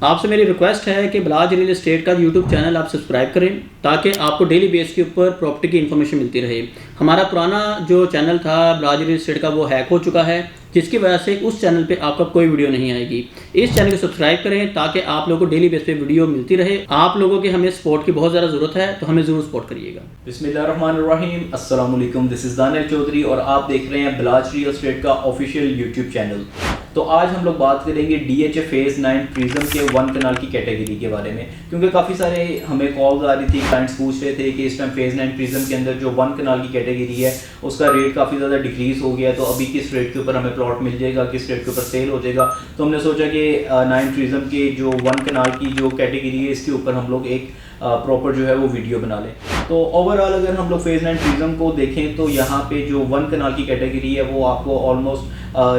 आपसे मेरी रिक्वेस्ट है कि बलाज रियल एस्टेट का यूट्यूब चैनल आप सब्सक्राइब करें ताकि आपको डेली बेस के ऊपर प्रॉपर्टी की इन्फॉर्मेशन मिलती रहे। हमारा पुराना जो चैनल था बलाज रियल एस्टेट का वो हैक हो चुका है, जिसकी वजह से उस चैनल पे आपका कोई वीडियो नहीं आएगी। इस चैनल को सब्सक्राइब करें ताकि आप लोगों को डेली बेस पे वीडियो मिलती रहे। आप लोगों की हमें सपोर्ट की बहुत ज़्यादा ज़रूरत है, तो हमें ज़रूर सपोर्ट करिएगा। बिस्मिल्लाहिर्रहमानिर्रहीम, अस्सलाम वालेकुम। दिस इज़ दानियल चौधरी और आप देख रहे हैं बलाज रियल एस्टेट का ऑफिशियल यूट्यूब चैनल। तो आज हम लोग बात करेंगे DHA फेज़ 9 प्रिज्म के 1 कनाल की कैटेगरी के बारे में, क्योंकि काफ़ी सारे हमें कॉल्स आ रही थी, क्लाइंट्स पूछ रहे थे कि इस टाइम फेज़ 9 प्रिज्म के अंदर जो 1 कनाल की कैटेगरी है उसका रेट काफ़ी ज़्यादा डिक्रीज़ हो गया, तो अभी किस रेट के ऊपर हमें प्लॉट मिल जाएगा, किस रेट के ऊपर सेल हो जाएगा। तो हमने सोचा कि 9 प्रिज्म के जो 1 कनाल की जो कैटेगरी है इसके ऊपर हम लोग एक प्रॉपर जो है वो वीडियो बना लें। तो ओवरऑल अगर हम लोग फेज़ 9 प्रिज्म को देखें तो यहाँ पे जो 1 कनाल की कैटेगरी है वो आपको ऑलमोस्ट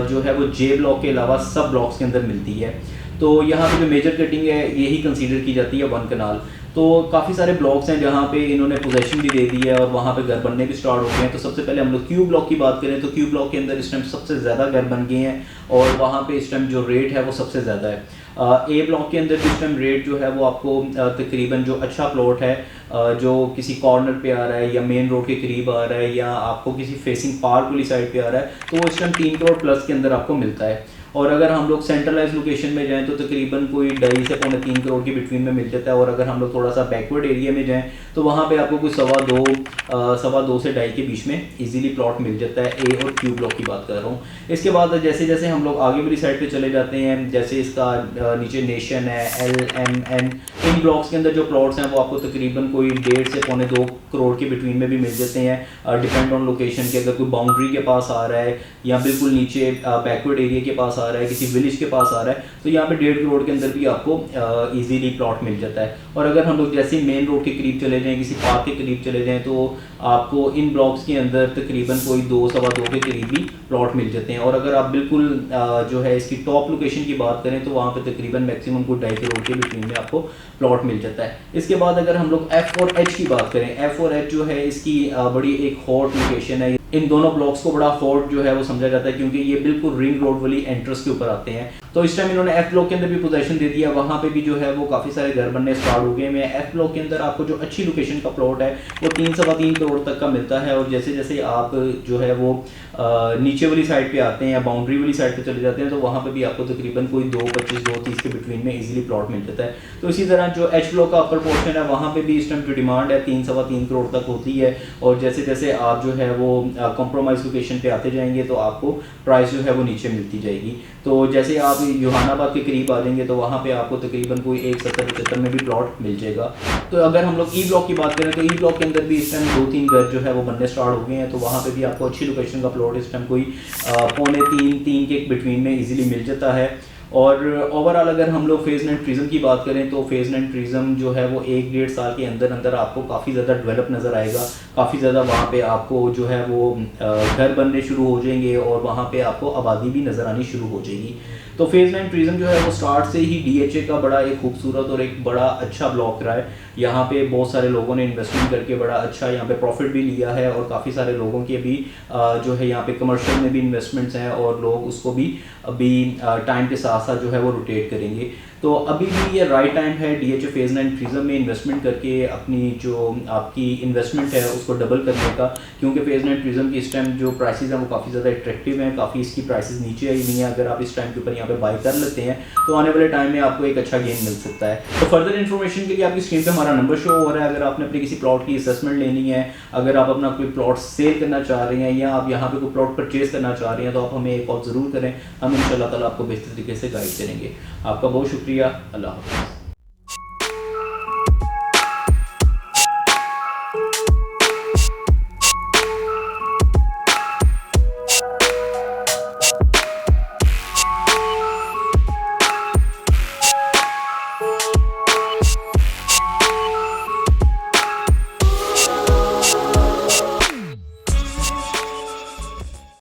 जो है वो जे ब्लॉक के अलावा सब ब्लॉक्स के अंदर मिलती है। तो यहाँ पे जो मेजर कटिंग है यही कंसीडर की जाती है 1 कनाल। तो काफ़ी सारे ब्लॉक्स हैं जहाँ पे इन्होंने पोजेशन भी दे दी है और वहाँ पे घर बनने भी स्टार्ट हो गए हैं। तो सबसे पहले हम लोग क्यू ब्लॉक की बात करें तो क्यू ब्लॉक के अंदर इस टाइम सबसे ज़्यादा घर बन गए हैं और वहाँ पे इस टाइम जो रेट है वो सबसे ज़्यादा है। ए ब्लॉक के अंदर इस टाइम रेट जो है वो आपको तकरीबन जो अच्छा प्लॉट है जो किसी कॉर्नर पे आ रहा है या मेन रोड के करीब आ रहा है या आपको किसी फेसिंग पार्क वाली साइड पे आ रहा है तो वो इस टाइम 3 करोड़ प्लस के अंदर आपको मिलता है। और अगर हम लोग सेंट्रलाइज लोकेशन में जाएं तो तकरीबन कोई 2.5 से 3 करोड़ के बिटवीन में मिल जाता है। और अगर हम लोग थोड़ा सा बैकवर्ड एरिया में जाएं तो वहाँ पे आपको कोई 2.25 से 2.5 के बीच में इजीली प्लॉट मिल जाता है। ए और क्यू ब्लॉक की बात कर रहा हूँ। इसके बाद जैसे जैसे हम लोग आगे वाली साइड पे चले जाते हैं, जैसे इसका नीचे नेशन है, LMN, इन ब्लॉक्स के अंदर जो प्लॉट्स हैं वो आपको तकरीबन कोई 1.5 से 2 करोड़ के बिटवीन में भी मिल जाते हैं, डिपेंड ऑन लोकेशन के। अगर कोई बाउंड्री के पास आ रहा है या बिल्कुल नीचे बैकवर्ड एरिया के पास आ रहा है, किसी विलेज के पास आ रहा है, तो यहाँ पे 1.5 करोड़ के अंदर भी आपको इजीली प्लॉट मिल जाता है। और अगर हम लोग जैसे मेन रोड के करीब चले जाएं, किसी पार्क के करीब चले जाएं, तो आपको इन ब्लॉक्स के अंदर तकरीबन कोई 2-2.25 के करीब भी प्लॉट मिल जाते हैं। और अगर आप बिल्कुल जो है इसकी टॉप लोकेशन की बात करें तो वहाँ पे तकरीबन मैक्सिमम कोई 2.5 करोड़ के बिटवीन में आपको प्लॉट मिल जाता है। इसके बाद अगर हम लोग F और H की बात करें, F और H जो है इसकी बड़ी एक हॉट लोकेशन है। इन दोनों ब्लॉक्स को बड़ा हॉट जो है वो समझा जाता है क्योंकि ये बिल्कुल रिंग रोड वाली एंट्रेंस के ऊपर आते हैं। तो इस टाइम इन्होंने F ब्लॉक के अंदर भी पोजीशन दे दिया, वहाँ पे भी जो है वो काफ़ी सारे घर बनने स्टार्ट हो गए हैं। F ब्लॉक के अंदर आपको जो अच्छी लोकेशन का प्लॉट है वो 3-3.25 करोड़ तक का मिलता है। और जैसे जैसे आप जो है वो नीचे वाली साइड पे आते हैं या बाउंड्री वाली साइड पे चले जाते हैं तो वहाँ पे भी आपको तकरीबन कोई 2.25-2.30 के बिटवीन में इजीली प्लॉट मिल जाता है। तो इसी तरह जो H ब्लॉक का अपर पोर्शन है वहाँ पे भी इस टाइम जो डिमांड है 3-3.25 करोड़ तक होती है। और जैसे जैसे आप जो है वो कॉम्प्रोमाइज़ लोकेशन पे आते जाएंगे तो आपको प्राइस जो है वो नीचे मिलती जाएगी। तो जैसे आप युहानाबाद के करीब आ जाएंगे तो वहाँ पे आपको तकरीबन कोई 170-75 में भी प्लॉट मिल जाएगा। तो अगर हम लोग ई ब्लॉक की बात करें तो ई ब्लॉक के अंदर भी इस टाइम 2-3 घर जो है वो बनने स्टार्ट हो गए हैं। तो वहाँ पे भी आपको अच्छी लोकेशन का प्लॉट इस टाइम कोई 2.25-3 के बिटवीन में इजीली मिल जाता है। और ओवरऑल अगर हम लोग फेज़ 9 प्रिज्म की बात करें तो फेज़ 9 प्रिज्म जो है वो 1-1.5 साल के अंदर अंदर आपको काफ़ी ज़्यादा डेवलप नज़र आएगा। काफ़ी ज़्यादा वहाँ पे आपको जो है वो घर बनने शुरू हो जाएंगे और वहाँ पे आपको आबादी भी नज़र आनी शुरू हो जाएगी। तो फेज़ 9 प्रिज्म जो है वो स्टार्ट से ही DHA का बड़ा एक खूबसूरत और एक बड़ा अच्छा ब्लॉक रहा है। यहाँ पे बहुत सारे लोगों ने इन्वेस्टमेंट करके बड़ा अच्छा यहाँ पे प्रॉफिट भी लिया है और काफ़ी सारे लोगों के भी जो है यहाँ पे कमर्शियल में भी इन्वेस्टमेंट्स हैं और लोग उसको भी अभी टाइम के साथ साथ जो है वो रोटेट करेंगे। तो अभी भी ये राइट टाइम है DHA फेज़ 9 प्रिज्म में इन्वेस्टमेंट करके अपनी जो आपकी इन्वेस्टमेंट है उसको डबल करने का, क्योंकि फेज़ 9 प्रिज्म की इस टाइम जो प्राइसेस हैं वो काफ़ी ज़्यादा अट्रैक्टिव हैं। काफ़ी इसकी प्राइसेस नीचे आई नहीं है। अगर आप इस टाइम के ऊपर यहाँ पे बाय कर लेते हैं तो आने वाले टाइम में आपको एक अच्छा गेन मिल सकता है। तो फर्दर इन्फॉर्मेशन के लिए आपकी स्क्रीन पर हमारा नंबर शो हो रहा है। अगर आपने अपने किसी प्लॉट की असेसमेंट लेनी है, अगर आप अपना कोई प्लॉट सेल करना चाह रहे हैं या आप यहाँ पे कोई प्लॉट परचेज करना चाह रहे हैं तो आप हमें एक कॉल ज़रूर करें। हम इंशाल्लाह ताला आपको बेहतर तरीके से गाइड करेंगे। आपका बहुत शुक्रिया। अल्लाह हाफ़िज़।